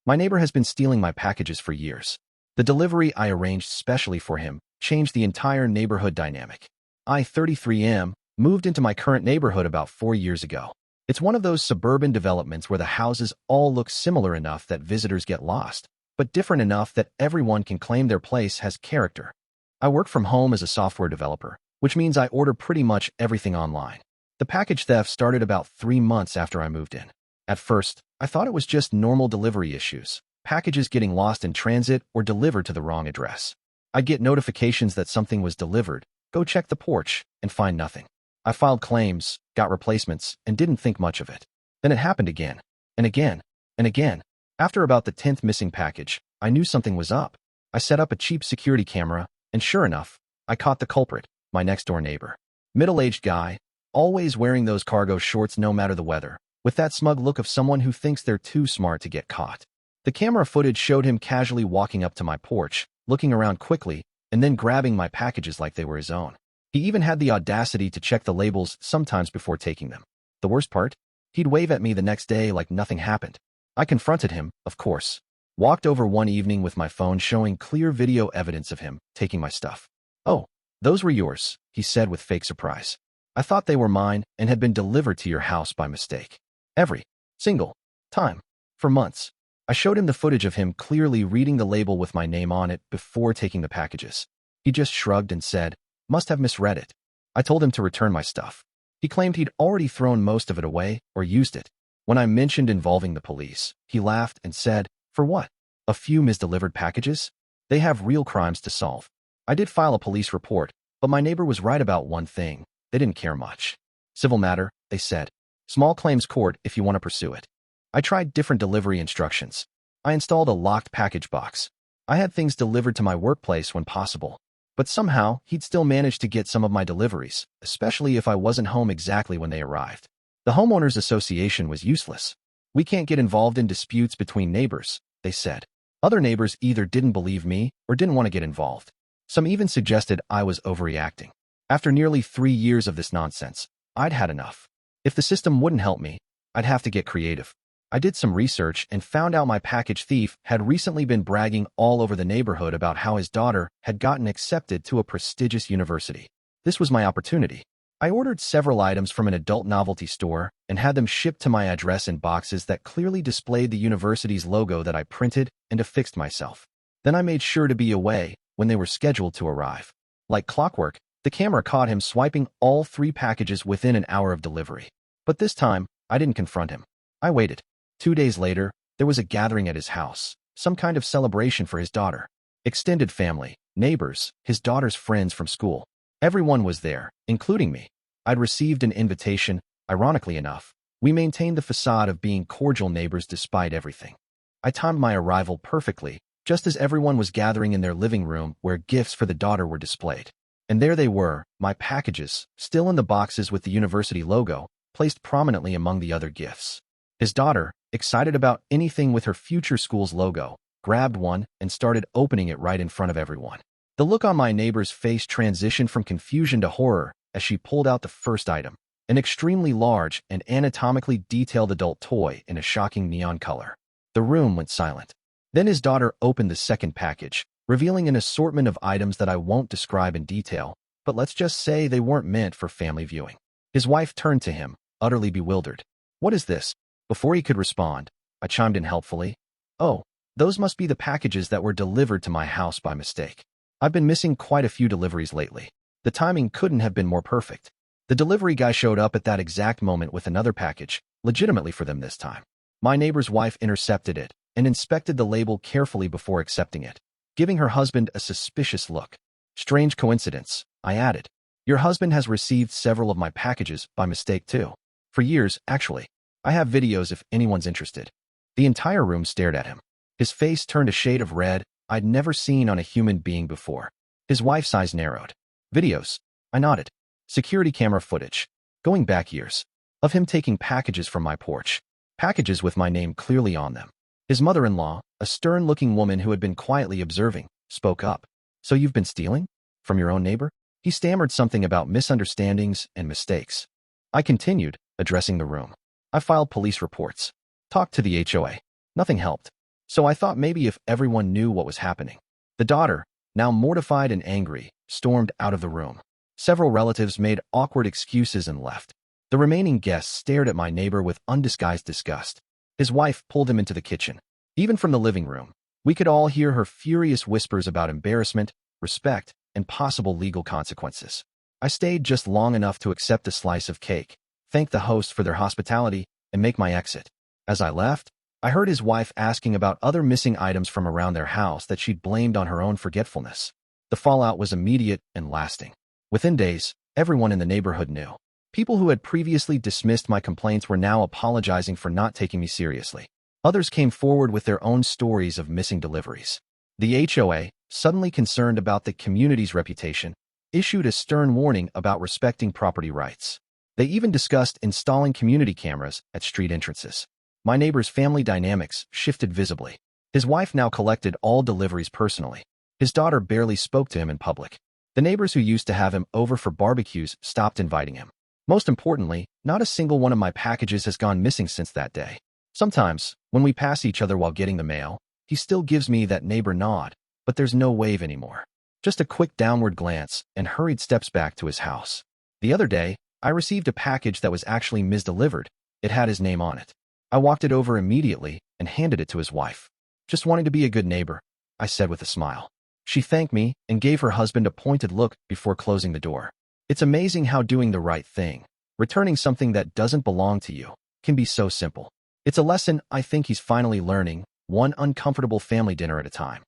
My neighbor has been stealing my packages for years. The delivery I arranged specially for him changed the entire neighborhood dynamic. I, 33, moved into my current neighborhood about 4 years ago. It's one of those suburban developments where the houses all look similar enough that visitors get lost, but different enough that everyone can claim their place has character. I work from home as a software developer, which means I order pretty much everything online. The package theft started about 3 months after I moved in. At first, I thought it was just normal delivery issues, packages getting lost in transit or delivered to the wrong address. I'd get notifications that something was delivered, go check the porch, and find nothing. I filed claims, got replacements, and didn't think much of it. Then it happened again, and again, and again. After about the 10th missing package, I knew something was up. I set up a cheap security camera, and sure enough, I caught the culprit, my next-door neighbor. Middle-aged guy, always wearing those cargo shorts no matter the weather, with that smug look of someone who thinks they're too smart to get caught. The camera footage showed him casually walking up to my porch, looking around quickly, and then grabbing my packages like they were his own. He even had the audacity to check the labels sometimes before taking them. The worst part? He'd wave at me the next day like nothing happened. I confronted him, of course. Walked over one evening with my phone showing clear video evidence of him taking my stuff. "Oh, those were yours," he said with fake surprise. "I thought they were mine and had been delivered to your house by mistake." Every single time. For months. I showed him the footage of him clearly reading the label with my name on it before taking the packages. He just shrugged and said, "Must have misread it." I told him to return my stuff. He claimed he'd already thrown most of it away or used it. When I mentioned involving the police, he laughed and said, "For what? A few misdelivered packages? They have real crimes to solve." I did file a police report, but my neighbor was right about one thing. They didn't care much. Civil matter, they said. Small claims court if you want to pursue it. I tried different delivery instructions. I installed a locked package box. I had things delivered to my workplace when possible. But somehow, he'd still manage to get some of my deliveries, especially if I wasn't home exactly when they arrived. The homeowners association was useless. "We can't get involved in disputes between neighbors," they said. Other neighbors either didn't believe me or didn't want to get involved. Some even suggested I was overreacting. After nearly 3 years of this nonsense, I'd had enough. If the system wouldn't help me, I'd have to get creative. I did some research and found out my package thief had recently been bragging all over the neighborhood about how his daughter had gotten accepted to a prestigious university. This was my opportunity. I ordered several items from an adult novelty store and had them shipped to my address in boxes that clearly displayed the university's logo that I printed and affixed myself. Then I made sure to be away when they were scheduled to arrive. Like clockwork, the camera caught him swiping all 3 packages within an hour of delivery. But this time, I didn't confront him. I waited. 2 days later, there was a gathering at his house, some kind of celebration for his daughter. Extended family, neighbors, his daughter's friends from school. Everyone was there, including me. I'd received an invitation. Ironically enough, we maintained the facade of being cordial neighbors despite everything. I timed my arrival perfectly, just as everyone was gathering in their living room where gifts for the daughter were displayed. And there they were, my packages, still in the boxes with the university logo, placed prominently among the other gifts. His daughter, excited about anything with her future school's logo, grabbed one and started opening it right in front of everyone. The look on my neighbor's face transitioned from confusion to horror as she pulled out the first item, an extremely large and anatomically detailed adult toy in a shocking neon color. The room went silent. Then his daughter opened the second package, revealing an assortment of items that I won't describe in detail, but let's just say they weren't meant for family viewing. His wife turned to him, utterly bewildered. "What is this?" Before he could respond, I chimed in helpfully. "Oh, those must be the packages that were delivered to my house by mistake. I've been missing quite a few deliveries lately. The timing couldn't have been more perfect." The delivery guy showed up at that exact moment with another package, legitimately for them this time. My neighbor's wife intercepted it and inspected the label carefully before accepting it, giving her husband a suspicious look. "Strange coincidence," I added. "Your husband has received several of my packages by mistake too. For years, actually. I have videos if anyone's interested." The entire room stared at him. His face turned a shade of red I'd never seen on a human being before. His wife's eyes narrowed. "Videos?" I nodded. "Security camera footage, going back years, of him taking packages from my porch. Packages with my name clearly on them." His mother-in-law, a stern-looking woman who had been quietly observing, spoke up. "So you've been stealing? From your own neighbor?" He stammered something about misunderstandings and mistakes. I continued, addressing the room. "I filed police reports. Talked to the HOA. Nothing helped. So I thought maybe if everyone knew what was happening. The daughter, now mortified and angry, stormed out of the room. Several relatives made awkward excuses and left. The remaining guests stared at my neighbor with undisguised disgust. His wife pulled him into the kitchen. Even from the living room, we could all hear her furious whispers about embarrassment, respect, and possible legal consequences. I stayed just long enough to accept a slice of cake, thank the host for their hospitality, and make my exit. As I left, I heard his wife asking about other missing items from around their house that she'd blamed on her own forgetfulness. The fallout was immediate and lasting. Within days, everyone in the neighborhood knew. People who had previously dismissed my complaints were now apologizing for not taking me seriously. Others came forward with their own stories of missing deliveries. The HOA, suddenly concerned about the community's reputation, issued a stern warning about respecting property rights. They even discussed installing community cameras at street entrances. My neighbor's family dynamics shifted visibly. His wife now collected all deliveries personally. His daughter barely spoke to him in public. The neighbors who used to have him over for barbecues stopped inviting him. Most importantly, not a single one of my packages has gone missing since that day. Sometimes, when we pass each other while getting the mail, he still gives me that neighbor nod, but there's no wave anymore. Just a quick downward glance and hurried steps back to his house. The other day, I received a package that was actually misdelivered. It had his name on it. I walked it over immediately and handed it to his wife. "Just wanting to be a good neighbor," I said with a smile. She thanked me and gave her husband a pointed look before closing the door. It's amazing how doing the right thing, returning something that doesn't belong to you, can be so simple. It's a lesson I think he's finally learning, one uncomfortable family dinner at a time.